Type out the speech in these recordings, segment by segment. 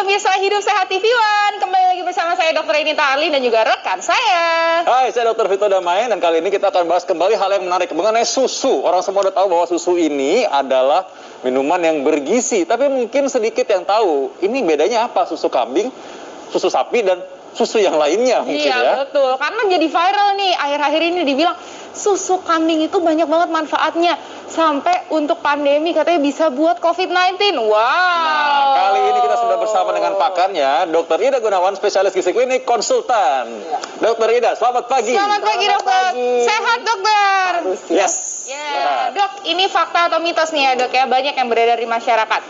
pemirsa Hidup Sehat TV One, kembali lagi bersama saya Dr. Enita Arlin dan juga rekan saya. Hai, saya Dr. Vito Damayan dan kali ini kita akan bahas kembali hal yang menarik mengenai susu. Orang semua udah tahu bahwa susu ini adalah minuman yang bergizi, tapi mungkin sedikit yang tahu ini bedanya apa susu kambing, susu sapi dan susu yang lainnya mungkin iya, ya. Betul, karena jadi viral nih akhir-akhir ini dibilang susu kambing itu banyak banget manfaatnya. Sampai untuk pandemi katanya bisa buat COVID-19. Wow. Nah, kali ini kita sudah bersama dengan pakarnya, Dr. Ida Gunawan, spesialis gizi klinik konsultan. Dr. Ida, selamat pagi. Selamat pagi, dokter. Sehat, dokter. Yes. Ya, dok, ini fakta atau mitos nih ya, dok ya, banyak yang beredar di masyarakat.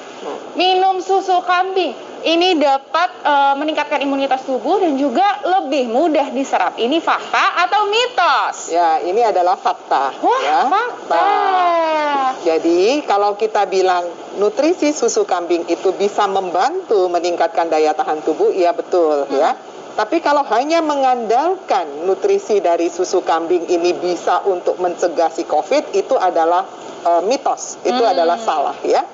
Minum susu kambing ini dapat meningkatkan imunitas tubuh dan juga lebih mudah diserap. Ini fakta atau mitos? Ya, ini adalah fakta. Wah, ya. fakta. Jadi, kalau kita bilang nutrisi susu kambing itu bisa membantu meningkatkan daya tahan tubuh, iya betul ya. Tapi kalau hanya mengandalkan nutrisi dari susu kambing ini bisa untuk mencegah si COVID, itu adalah mitos, itu adalah salah ya.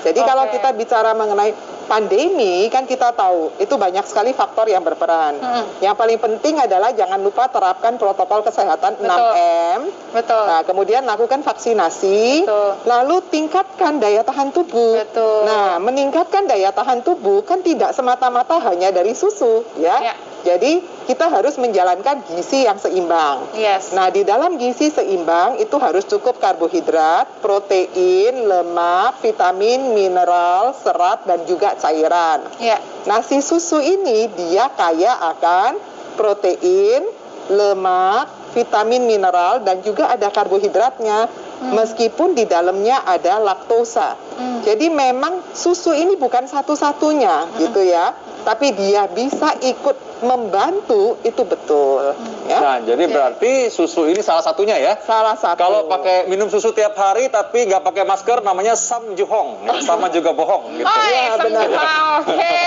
Jadi kalau kita bicara mengenai pandemi, kan kita tahu itu banyak sekali faktor yang berperan. Yang paling penting adalah jangan lupa terapkan protokol kesehatan 6M. Betul. Nah, kemudian lakukan vaksinasi, lalu tingkatkan daya tahan tubuh. Betul. Nah, meningkatkan daya tahan tubuh kan tidak semata-mata hanya dari susu, ya. Jadi kita harus menjalankan gizi yang seimbang. Yes. Nah, di dalam gizi seimbang itu harus cukup karbohidrat, protein, lemak, vitamin, mineral, serat, dan juga cairan. Ya. Nah, si susu ini dia kaya akan protein, lemak, vitamin, mineral, dan juga ada karbohidratnya. Meskipun di dalamnya ada laktosa. Jadi memang susu ini bukan satu-satunya gitu ya. Tapi dia bisa ikut membantu, itu betul. Ya? Nah, jadi berarti susu ini salah satunya ya? Salah satu. Kalau pakai minum susu tiap hari tapi nggak pakai masker, namanya samjuhong, ya, sama juga bohong. Gitu. Oh, Ya, benar. Oke.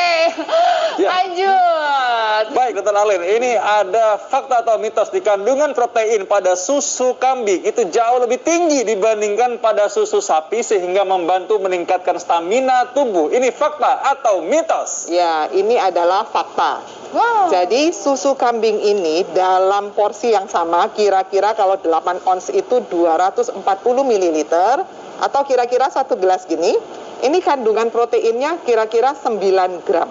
Ya. Lanjut. Baik, Dr. Arlin, ini ada fakta atau mitos di kandungan protein pada susu kambing itu jauh lebih tinggi dibandingkan pada susu sapi sehingga membantu meningkatkan stamina tubuh. Ini fakta atau mitos? Ya, ini adalah fakta. Wow. Jadi susu kambing ini dalam porsi yang sama, kira-kira kalau 8 ons itu 240 ml atau kira-kira 1 gelas gini, ini kandungan proteinnya kira-kira 9 gram.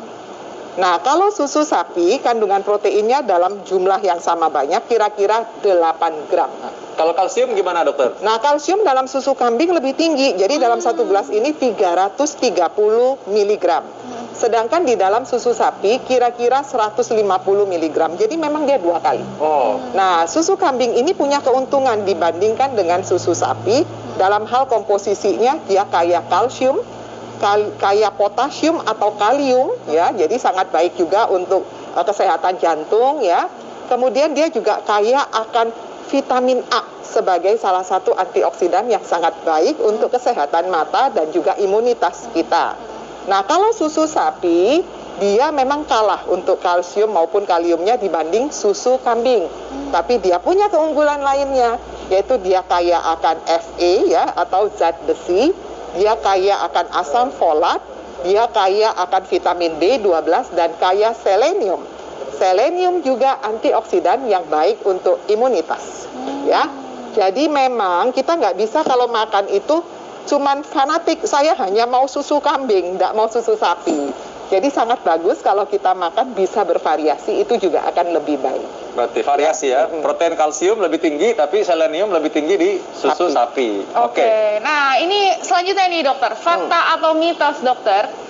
Nah, kalau susu sapi kandungan proteinnya dalam jumlah yang sama banyak, kira-kira 8 gram. Kalau kalsium gimana, dokter? Nah, kalsium dalam susu kambing lebih tinggi. Jadi dalam 1 gelas ini 330 mg. Sedangkan di dalam susu sapi kira-kira 150 mg. Jadi memang dia 2 kali. Oh. Nah, susu kambing ini punya keuntungan dibandingkan dengan susu sapi. Dalam hal komposisinya dia kaya kalsium, kaya potasium atau kalium ya. Jadi sangat baik juga untuk kesehatan jantung ya. Kemudian dia juga kaya akan vitamin A sebagai salah satu antioksidan yang sangat baik untuk kesehatan mata dan juga imunitas kita. Nah, kalau susu sapi, dia memang kalah untuk kalsium maupun kaliumnya dibanding susu kambing. Tapi dia punya keunggulan lainnya, yaitu dia kaya akan Fe ya, atau zat besi, dia kaya akan asam folat, dia kaya akan vitamin B12 dan kaya selenium. Selenium juga antioksidan yang baik untuk imunitas, ya. Jadi memang kita nggak bisa kalau makan itu cuman fanatik, saya hanya mau susu kambing, nggak mau susu sapi. Jadi sangat bagus kalau kita makan bisa bervariasi, itu juga akan lebih baik. Berarti variasi ya, protein kalsium lebih tinggi, tapi selenium lebih tinggi di susu sapi. Oke. Nah, ini selanjutnya nih dokter, fakta atau mitos dokter?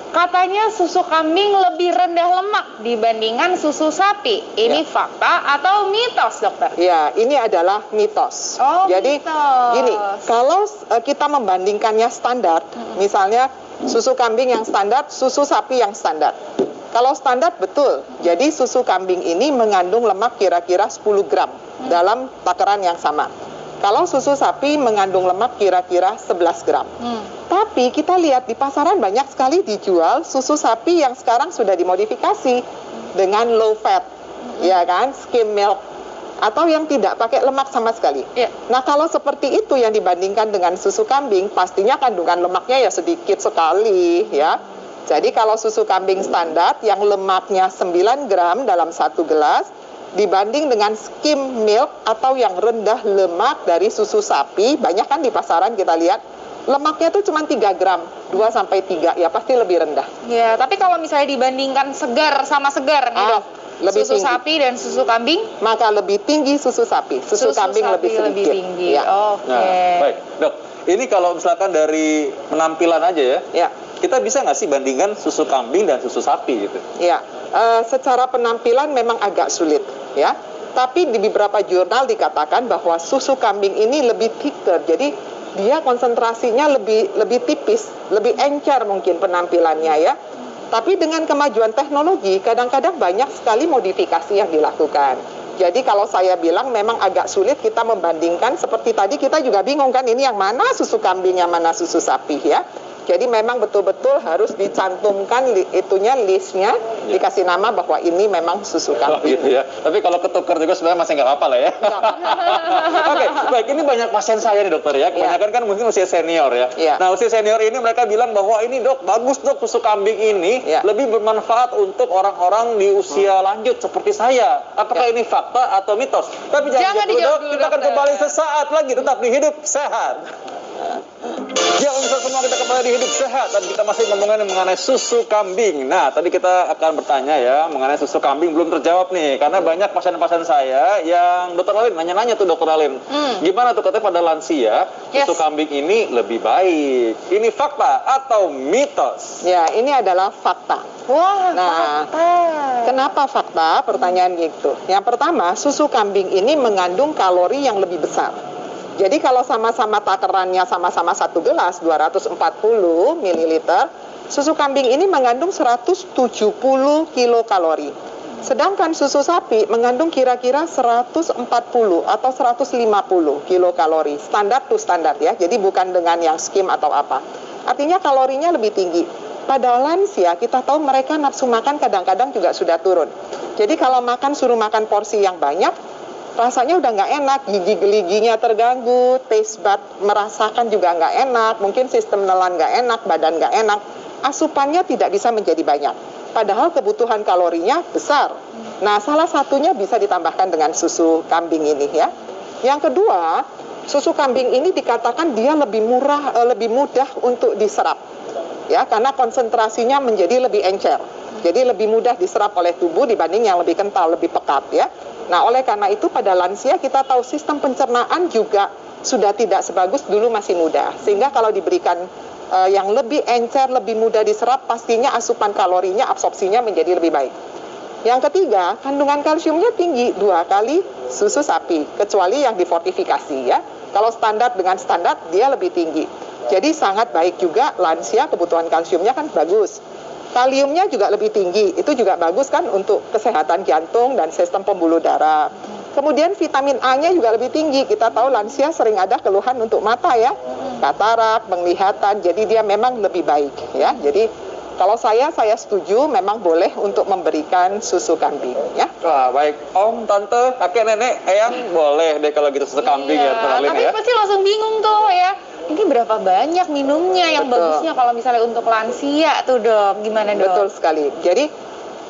Katanya susu kambing lebih rendah lemak dibandingkan susu sapi. Ini fakta atau mitos, dokter? Ya, ini adalah mitos. Oh, jadi mitos. gini, kalau kita membandingkannya standar, misalnya susu kambing yang standar, susu sapi yang standar. Kalau standar betul, jadi susu kambing ini mengandung lemak kira-kira 10 gram dalam takaran yang sama. Kalau susu sapi mengandung lemak kira-kira 11 gram. Tapi kita lihat di pasaran banyak sekali dijual susu sapi yang sekarang sudah dimodifikasi dengan low fat, ya kan, skim milk, atau yang tidak pakai lemak sama sekali. Nah, kalau seperti itu yang dibandingkan dengan susu kambing, pastinya kandungan lemaknya ya sedikit sekali, ya. Jadi kalau susu kambing standar yang lemaknya 9 gram dalam 1 gelas, dibanding dengan skim milk atau yang rendah lemak dari susu sapi, banyak kan di pasaran kita lihat, lemaknya tuh cuma 3 gram, 2-3, ya pasti lebih rendah. Ya, tapi kalau misalnya dibandingkan segar sama segar nih dok, lebih susu tinggi. sapi dan susu kambing, Maka lebih tinggi susu sapi, susu kambing sapi lebih sedikit. tinggi. Ya. Oke. Nah, baik, dok. Ini kalau misalkan dari penampilan aja ya, Ya. kita bisa nggak sih bandingkan susu kambing dan susu sapi gitu? Ya, secara penampilan memang agak sulit, ya. Tapi di beberapa jurnal dikatakan bahwa susu kambing ini lebih thicker, jadi dia konsentrasinya lebih tipis, lebih encer mungkin penampilannya ya. Tapi dengan kemajuan teknologi, kadang-kadang banyak sekali modifikasi yang dilakukan. Jadi kalau saya bilang memang agak sulit kita membandingkan, seperti tadi kita juga bingung kan, ini yang mana susu kambing, yang mana susu sapi ya. Jadi memang betul-betul harus dicantumkan listnya, dikasih nama bahwa ini memang susu Oh, kambing. gitu ya. Tapi kalau ketukar juga sebenarnya masih nggak apa-apa lah ya. Oke, baik. Ini banyak pasien saya nih dokter ya. Kebanyakan kan mungkin usia senior ya. Iya. Nah, usia senior ini mereka bilang bahwa ini dok, bagus dok susu kambing ini lebih bermanfaat untuk orang-orang di usia lanjut seperti saya. Apakah ini fakta atau mitos? Tapi jangan dijawab dulu dok. Kita akan kembali sesaat lagi tetap di Hidup Sehat. Ya, untuk semua kita kembali di Hidup Sehat dan kita masih ngomongin mengenai susu kambing. Nah, tadi kita akan bertanya ya mengenai susu kambing, belum terjawab nih karena banyak pasien-pasien saya yang dokter Alin nanya-nanya tuh dokter Alin, gimana tuh katanya pada lansia susu kambing ini lebih baik. Ini fakta atau mitos? Ya, ini adalah fakta. Wah, Nah, fakta. Kenapa fakta? Pertanyaan gitu. Yang pertama, susu kambing ini mengandung kalori yang lebih besar. Jadi kalau sama-sama takarannya sama-sama 1 gelas 240 ml, susu kambing ini mengandung 170 kilokalori. Sedangkan susu sapi mengandung kira-kira 140 atau 150 kilokalori. Standar to standar ya. Jadi bukan dengan yang skim atau apa. Artinya kalorinya lebih tinggi. Pada lansia kita tahu mereka nafsu makan kadang-kadang juga sudah turun. Jadi kalau suruh makan porsi yang banyak, rasanya udah nggak enak, gigi-geliginya terganggu, taste bud merasakan juga nggak enak, mungkin sistem nelan nggak enak, badan nggak enak, asupannya tidak bisa menjadi banyak. Padahal kebutuhan kalorinya besar. Nah, salah satunya bisa ditambahkan dengan susu kambing ini ya. Yang kedua, susu kambing ini dikatakan dia lebih mudah untuk diserap, ya, karena konsentrasinya menjadi lebih encer. Jadi lebih mudah diserap oleh tubuh dibanding yang lebih kental, lebih pekat ya. Nah, oleh karena itu pada lansia kita tahu sistem pencernaan juga sudah tidak sebagus dulu masih muda. Sehingga kalau diberikan yang lebih encer, lebih mudah diserap, pastinya asupan kalorinya, absorpsinya menjadi lebih baik. Yang ketiga, kandungan kalsiumnya tinggi 2 kali susu sapi, kecuali yang difortifikasi ya. Kalau standar dengan standar dia lebih tinggi. Jadi sangat baik juga lansia, kebutuhan kalsiumnya kan bagus. Kaliumnya juga lebih tinggi, itu juga bagus kan untuk kesehatan jantung dan sistem pembuluh darah. Kemudian vitamin A-nya juga lebih tinggi. Kita tahu lansia sering ada keluhan untuk mata ya, katarak, penglihatan. Jadi dia memang lebih baik ya. Jadi kalau saya setuju memang boleh untuk memberikan susu kambing ya. Wah, baik. Om, tante, kakek, nenek, eyang boleh deh kalau gitu susu kambing ya, dokter Alin tapi ya. pasti langsung bingung tuh ya. Ini berapa banyak minumnya yang bagusnya kalau misalnya untuk lansia tuh dok, gimana dok? Betul sekali. Jadi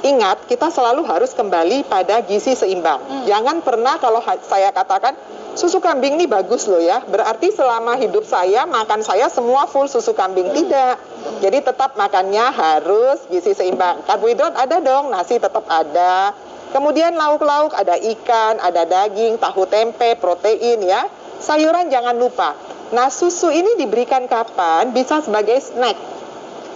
ingat kita selalu harus kembali pada gizi seimbang. Jangan pernah kalau saya katakan susu kambing ini bagus loh ya, berarti selama hidup saya makan saya semua full susu kambing. Tidak. Jadi tetap makannya harus gizi seimbang. Karbohidrat ada dong, nasi tetap ada. Kemudian lauk-lauk ada ikan, ada daging, tahu tempe, protein ya. Sayuran jangan lupa. Nah, susu ini diberikan kapan? Bisa sebagai snack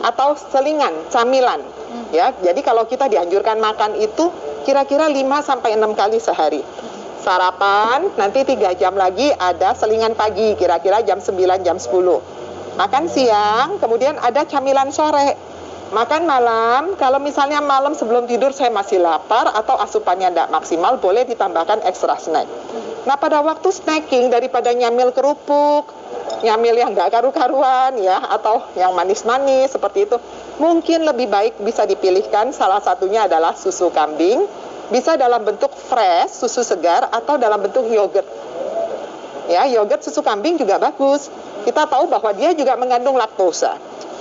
atau selingan, camilan. Ya, jadi kalau kita dianjurkan makan itu kira-kira 5-6 kali sehari. Sarapan, nanti 3 jam lagi ada selingan pagi, kira-kira jam 9, jam 10. Makan siang, kemudian ada camilan sore. Makan malam, kalau misalnya malam sebelum tidur saya masih lapar atau asupannya tidak maksimal, boleh ditambahkan ekstra snack. Nah, pada waktu snacking, daripada nyamil kerupuk, nyamil yang nggak karu-karuan ya, atau yang manis-manis seperti itu, mungkin lebih baik bisa dipilihkan salah satunya adalah susu kambing, bisa dalam bentuk fresh, susu segar, atau dalam bentuk yogurt. Ya, yogurt susu kambing juga bagus. Kita tahu bahwa dia juga mengandung laktosa.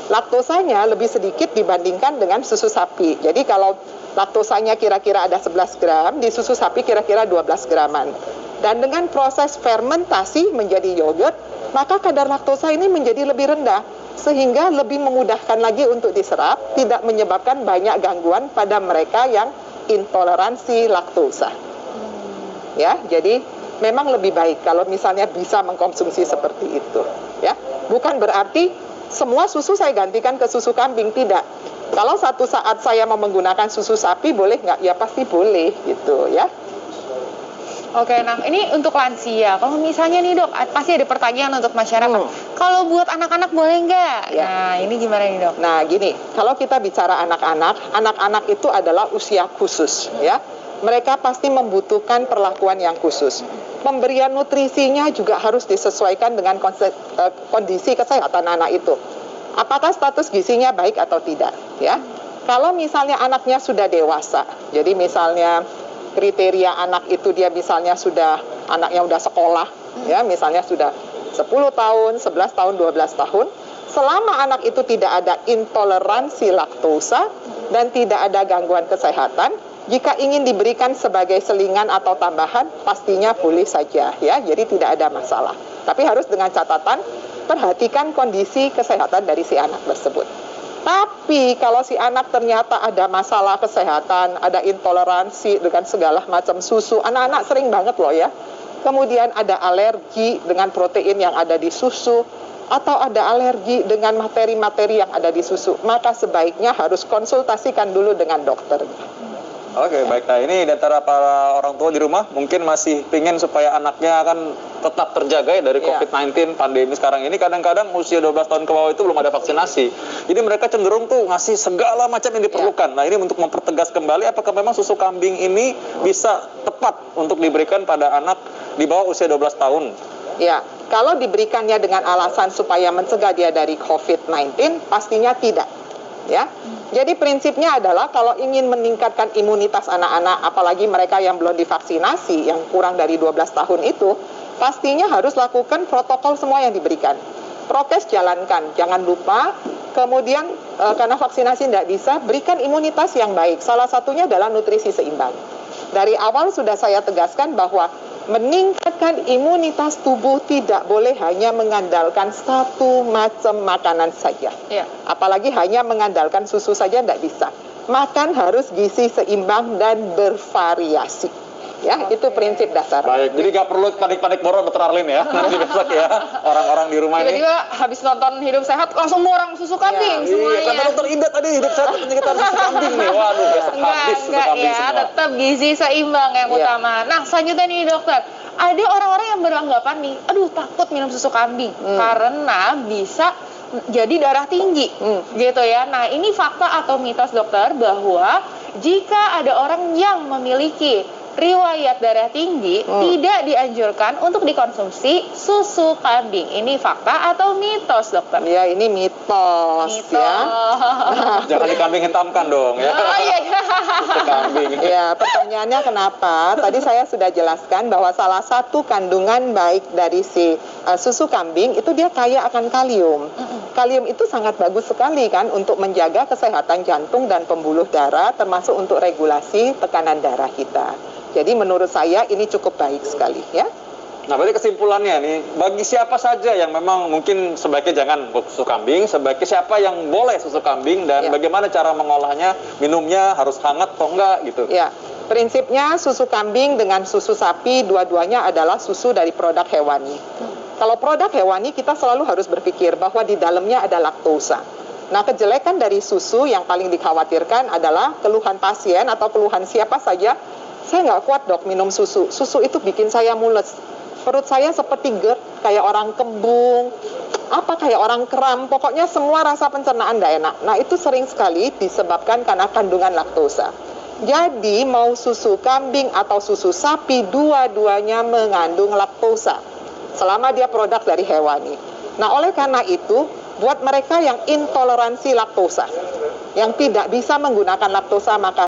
laktosanya lebih sedikit dibandingkan dengan susu sapi. Jadi kalau laktosanya kira-kira ada 11 gram, di susu sapi kira-kira 12 graman. Dan dengan proses fermentasi menjadi yogurt, maka kadar laktosa ini menjadi lebih rendah, sehingga lebih memudahkan lagi untuk diserap, tidak menyebabkan banyak gangguan pada mereka yang intoleransi laktosa. Ya, jadi memang lebih baik kalau misalnya bisa mengkonsumsi seperti itu. Ya, bukan berarti semua susu saya gantikan ke susu kambing, tidak. Kalau satu saat saya mau menggunakan susu sapi, boleh nggak? Ya pasti boleh, gitu ya. Oke, nah ini untuk lansia. Kalau misalnya nih dok, pasti ada pertanyaan untuk masyarakat. Kalau buat anak-anak boleh nggak? Ya. Nah, ini gimana nih dok? Nah, gini, kalau kita bicara anak-anak itu adalah usia khusus, ya. Mereka pasti membutuhkan perlakuan yang khusus. Pemberian nutrisinya juga harus disesuaikan dengan kondisi kesehatan anak itu. Apakah status gizinya baik atau tidak, ya? Kalau misalnya anaknya sudah dewasa, jadi misalnya kriteria anak itu dia misalnya sudah anaknya udah sekolah, ya, misalnya sudah 10 tahun, 11 tahun, 12 tahun, selama anak itu tidak ada intoleransi laktosa dan tidak ada gangguan kesehatan, jika ingin diberikan sebagai selingan atau tambahan, pastinya boleh saja, ya, jadi tidak ada masalah. Tapi harus dengan catatan, perhatikan kondisi kesehatan dari si anak tersebut. Tapi kalau si anak ternyata ada masalah kesehatan, ada intoleransi dengan segala macam susu, anak-anak sering banget loh ya. Kemudian ada alergi dengan protein yang ada di susu, atau ada alergi dengan materi-materi yang ada di susu, maka sebaiknya harus konsultasikan dulu dengan dokter. Oke, baik. Nah, ini di antara para orang tua di rumah mungkin masih pingin supaya anaknya kan tetap terjaga ya dari COVID-19 pandemi sekarang ini. Kadang-kadang usia 12 tahun ke bawah itu belum ada vaksinasi. Jadi mereka cenderung tuh ngasih segala macam yang diperlukan. Nah, ini untuk mempertegas kembali apakah memang susu kambing ini bisa tepat untuk diberikan pada anak di bawah usia 12 tahun? Ya, kalau diberikannya dengan alasan supaya mencegah dia dari COVID-19, pastinya tidak. Ya, jadi prinsipnya adalah kalau ingin meningkatkan imunitas anak-anak, apalagi mereka yang belum divaksinasi, yang kurang dari 12 tahun itu, pastinya harus lakukan protokol semua yang diberikan. Prokes jalankan, jangan lupa. Kemudian karena vaksinasi tidak bisa, berikan imunitas yang baik. Salah satunya adalah nutrisi seimbang. Dari awal sudah saya tegaskan bahwa meningkatkan imunitas tubuh tidak boleh hanya mengandalkan satu macam makanan saja. Ya. Apalagi hanya mengandalkan susu saja tidak bisa. Makan harus gizi seimbang dan bervariasi. Ya, itu prinsip dasar. Baik, jadi nggak perlu panik-panik borong Dr. Arlin ya. Nanti besok ya, orang-orang di rumah ini. Tiba-tiba habis nonton Hidup Sehat langsung borong susu kambing semuanya. Iya, kata Dr. Ida tadi Hidup Sehat katanya kita harus susu kambing nih. Waduh, besok habis susu kambing ya, semua. tetap gizi seimbang yang utama. Nah, selanjutnya nih dokter, ada orang-orang yang beranggapan nih, aduh takut minum susu kambing karena bisa jadi darah tinggi, gitu ya. Nah, ini fakta atau mitos dokter bahwa jika ada orang yang memiliki riwayat darah tinggi tidak dianjurkan untuk dikonsumsi susu kambing. Ini fakta atau mitos, dokter? Ya, ini mitos. Ya. Nah, jangan dikambing hitamkan dong ya. Oh iya. Susu kambing. Ya, pertanyaannya kenapa? Tadi saya sudah jelaskan bahwa salah satu kandungan baik dari si susu kambing itu dia kaya akan kalium. Kalium itu sangat bagus sekali kan untuk menjaga kesehatan jantung dan pembuluh darah, termasuk untuk regulasi tekanan darah kita. Jadi menurut saya ini cukup baik sekali ya. Nah, berarti kesimpulannya nih, bagi siapa saja yang memang mungkin sebaiknya jangan susu kambing, sebaiknya siapa yang boleh susu kambing dan bagaimana cara mengolahnya, minumnya harus hangat atau enggak gitu. Ya, prinsipnya susu kambing dengan susu sapi dua-duanya adalah susu dari produk hewani. Kalau produk hewani kita selalu harus berpikir bahwa di dalamnya ada laktosa. Nah, kejelekan dari susu yang paling dikhawatirkan adalah keluhan pasien atau keluhan siapa saja. Saya nggak kuat dok minum susu. Susu itu bikin saya mules. Perut saya seperti GERD, kayak orang kembung, kayak orang kram. Pokoknya semua rasa pencernaan nggak enak. Nah, itu sering sekali disebabkan karena kandungan laktosa. Jadi mau susu kambing atau susu sapi, dua-duanya mengandung laktosa. Selama dia produk dari hewani. Nah, oleh karena itu, buat mereka yang intoleransi laktosa, yang tidak bisa menggunakan laktosa, maka